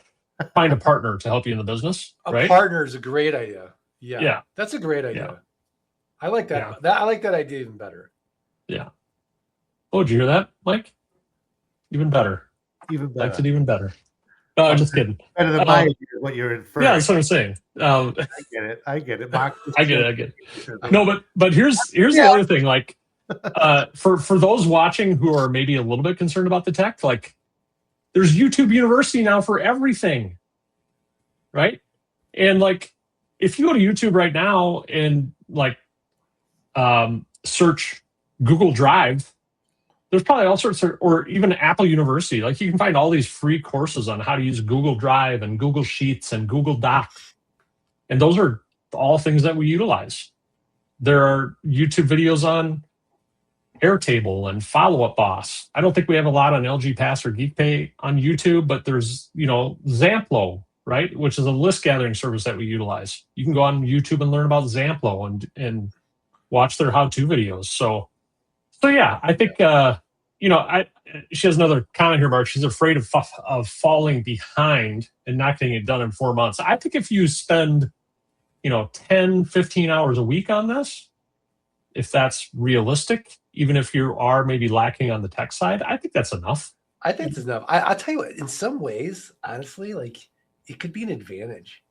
find a partner to help you in the business. A partner is a great idea. Yeah. That's a great idea. Yeah. I like that. I like that idea even better. Yeah. Oh, did you hear that, Mike? Even better. Likes it even better. No, I'm just kidding. Better than my idea, what you're inferring. Yeah, that's what I'm saying. I get it. Mark, I get it. No, but here's the other thing. Like, for those watching who are maybe a little bit concerned about the tech, like, there's YouTube University now for everything, right? And like, if you go to YouTube right now and like search Google Drive, there's probably all sorts of, or even Apple University. Like you can find all these free courses on how to use Google Drive and Google Sheets and Google Docs. And those are all things that we utilize. There are YouTube videos on Airtable and Follow Up Boss. I don't think we have a lot on LG Pass or GeekPay on YouTube, but there's, Zamplo, right? Which is a list gathering service that we utilize. You can go on YouTube and learn about Zamplo and watch their how-to videos. So yeah, I think, she has another comment here, Mark. She's afraid of falling behind and not getting it done in 4 months. I think if you spend, 10, 15 hours a week on this, if that's realistic, even if you are maybe lacking on the tech side, I think that's enough. I think it's enough. I'll tell you what, in some ways, honestly, like it could be an advantage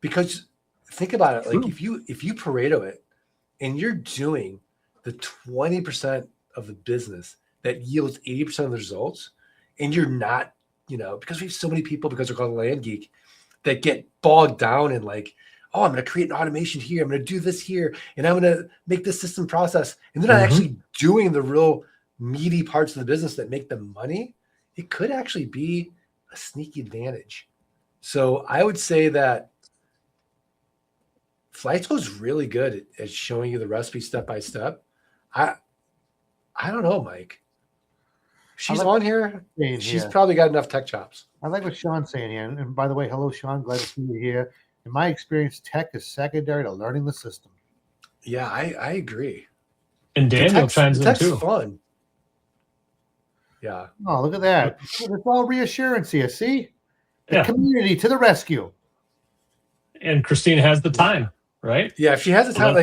because think about it. Like if you Pareto it and you're doing the 20% of the business that yields 80% of the results, and you're not, because we have so many people, because they're called land geek, that get bogged down in like, oh, I'm going to create an automation here. I'm going to do this here. And I'm going to make this system process. And they're not actually doing the real meaty parts of the business that make them money. It could actually be a sneaky advantage. So I would say that Flightco is really good at showing you the recipe step by step. I don't know, Mike. She's on here. She's probably got enough tech chops. I like what Sean's saying here. And by the way, hello, Sean. Glad to see you here. In my experience, tech is secondary to learning the system. Yeah, I agree. And Daniel chimes in too. Fun. Yeah. Oh, look at that. It's all reassurance here. See? The community to the rescue. And Christina has the time, right? Yeah, if she has the time,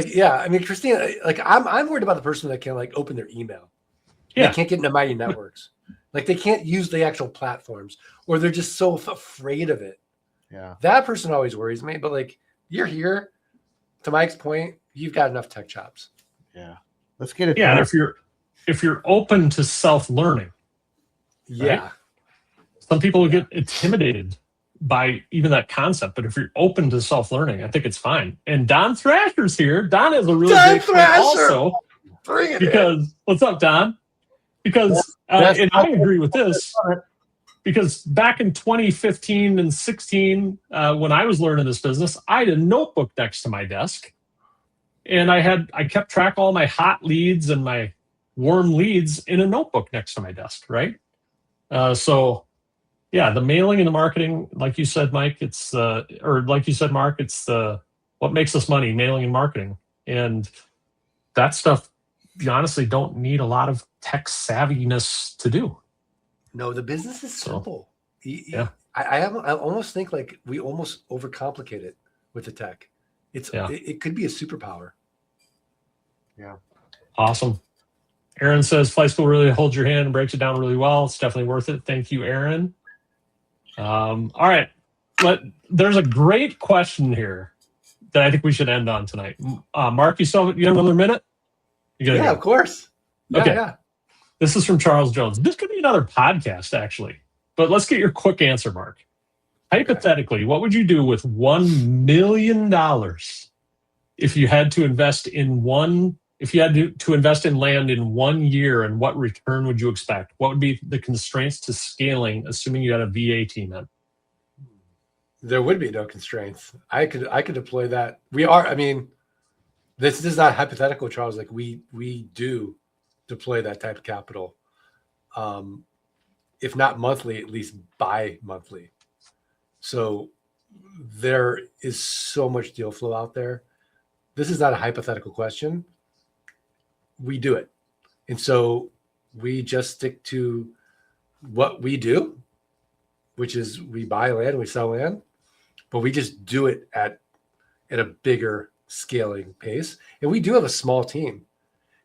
Christina, I'm worried about the person that can open their email. Yeah. They can't get into Mighty Networks. They can't use the actual platforms, or they're just so afraid of it. Yeah. That person always worries me, but you're here. To Mike's point, you've got enough tech chops. Yeah. Let's get it. Yeah, and if you're open to self-learning. Yeah. Right? Some people get intimidated by even that concept, but if you're open to self-learning, I think it's fine. And Don Thrasher's here. Don has a really great point also. Bring it because what's up, Don? Because and I agree with this. Because back in 2015 and 16, when I was learning this business, I had a notebook next to my desk, and I kept track of all my hot leads and my warm leads in a notebook next to my desk, right? So, yeah, the mailing and the marketing, like you said, Mike, or like you said, Mark, it's what makes us money, mailing and marketing, and that stuff. You honestly don't need a lot of tech savviness to do. No, the business is simple. Yeah. I almost think we almost overcomplicate it with the tech. It could be a superpower. Yeah. Awesome. Aaron says Flight School really holds your hand and breaks it down really well. It's definitely worth it. Thank you, Aaron. All right. But there's a great question here that I think we should end on tonight. Mark, you have another minute? Yeah, of course. Okay. Yeah. This is from Charles Jones. This could be another podcast, actually. But let's get your quick answer, Mark. Hypothetically, what would you do with $1 million if you had to invest in land in 1 year, and what return would you expect? What would be the constraints to scaling, assuming you had a VA team in? There would be no constraints. I could deploy that. This is not hypothetical, Charles. We do deploy that type of capital. If not monthly, at least bi-monthly. So there is so much deal flow out there. This is not a hypothetical question. We do it. And so we just stick to what we do, which is we buy land, we sell land, but we just do it at a bigger scaling pace. And we do have a small team.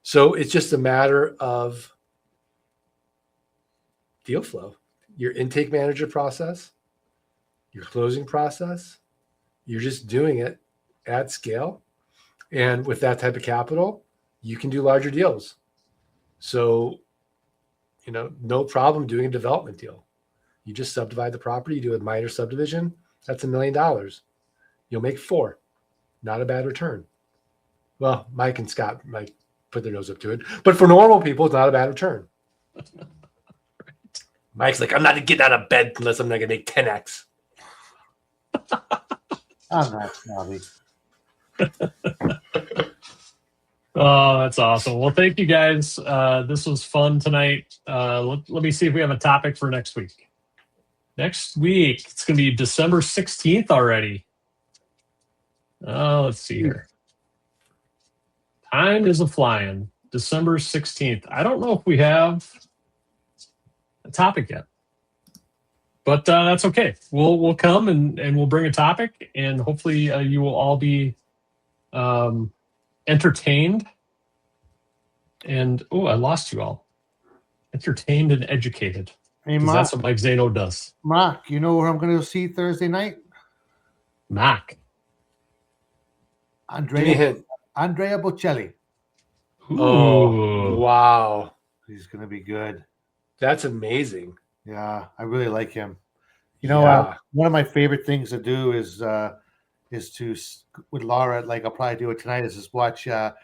So it's just a matter of deal flow, your intake manager process, your closing process. You're just doing it at scale. And with that type of capital, you can do larger deals. So, no problem doing a development deal. You just subdivide the property, you do a minor subdivision, that's $1 million. You'll make 4. Not a bad return. Well, Mike and Scott might put their nose up to it, but for normal people, it's not a bad return. Right. Mike's like, I'm not getting out of bed unless I'm not going to make 10x. I'm not snobby. Oh, that's awesome. Well, thank you guys. This was fun tonight. Let me see if we have a topic for next week. Next week, it's going to be December 16th already. Let's see here. Time is a flying. December 16th. I don't know if we have a topic yet, but that's okay. We'll come and we'll bring a topic, and hopefully you will all be entertained. And I lost you all. Entertained and educated. Hey, Because Mark, that's what Mike Zano does. Mark, you know where I'm going to see Thursday night? Mac. Give me a hint. Andrea Bocelli. Oh, wow. He's going to be good. That's amazing. Yeah, I really like him. Yeah. One of my favorite things to do is to with Laura, like I'll probably do it tonight, is just watch the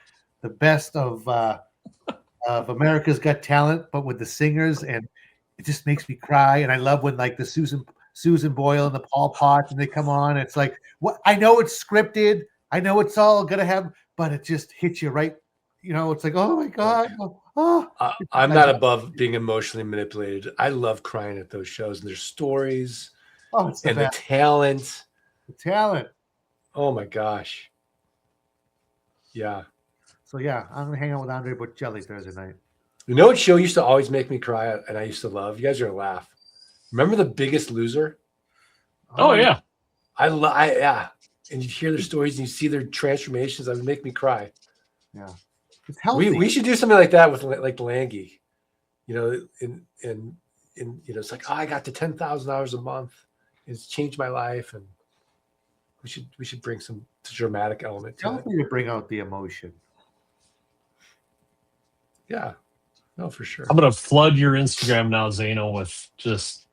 best of America's Got Talent, but with the singers, and it just makes me cry. And I love when like the Susan Boyle and the Paul Potts and they come on. It's like, what, I know it's scripted, I know it's all gonna have, but it just hits you right. It's like, oh my god. I'm not above being emotionally manipulated. I love crying at those shows, and their stories it's the and best. the talent. The talent. Oh my gosh. Yeah. So yeah, I'm gonna hang out with Andrea Bocelli Thursday night. You know what show used to always make me cry and I used to love? You guys are gonna laugh. Remember The Biggest Loser? Oh yeah. Yeah. And you hear their stories and you see their transformations. That would make me cry. Yeah. It's healthy. We should do something like that with like Langy. And it's like, I got to $10,000 a month. It's changed my life, and we should bring some dramatic element It's to it. healthy to bring out the emotion. Yeah. No, for sure. I'm gonna flood your Instagram now, Zano, with just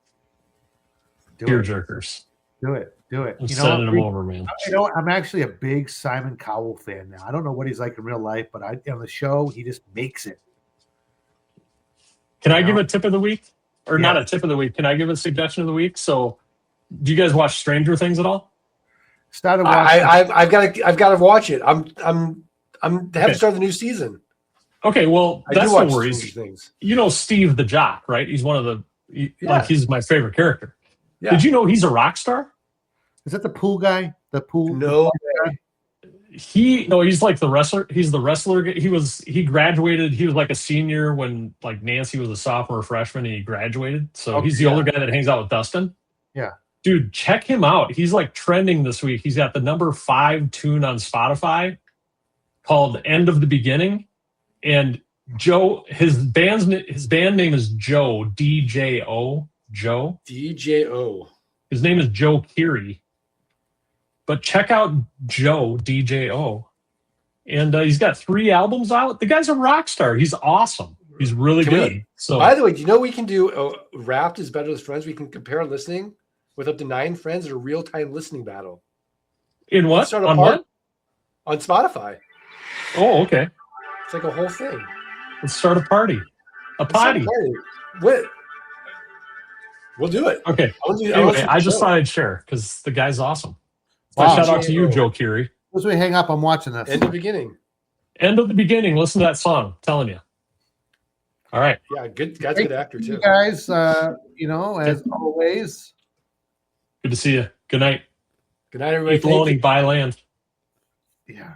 Do tear it. jerkers. Do it. I'm sending them over, man. I'm actually a big Simon Cowell fan now. I don't know what he's like in real life, but on the show, he just makes it. Can I give a tip of the week? Or Yeah. not a tip of the week. Can I give a suggestion of the week? So do you guys watch Stranger Things at all? Started watching. I've got to watch it. I have to start the new season. Okay, well, I that's do watch no worries. Stranger Things. You know Steve the Jock, right? He's one of the like he's my favorite character. Yeah. Did you know he's a rock star? Is that the pool guy? The pool? No. He's like the wrestler. He's the wrestler. He graduated. He was like a senior when like Nancy was a sophomore or freshman and he graduated. So he's the older guy that hangs out with Dustin. Yeah. Dude, check him out. He's like trending this week. He's got the number 5 tune on Spotify called End of the Beginning. And Joe, his band name is Joe, DJO. Joe. DJO. His name is Joe Keery. But check out Joe, DJO. And he's got 3 albums out. The guy's a rock star. He's awesome. He's really good. So, by the way, do you know we can do Wrapped is Better as Friends? We can compare listening with up to 9 friends in a real-time listening battle. In what? On what? On Spotify. Oh, okay. It's like a whole thing. Let's start a party. A potty. What? We'll do it. Okay. I just thought I'd share because the guy's awesome. Wow. Shout out to you, Joe Keery. As we hang up, I'm watching this. End of the Beginning. End of the Beginning. Listen to that song. I'm telling you. All right. Yeah, good. Guy's a good actor too. You guys, as always. Good to see you. Good night. Good night, everybody. Keep loaning, buy land. Yeah.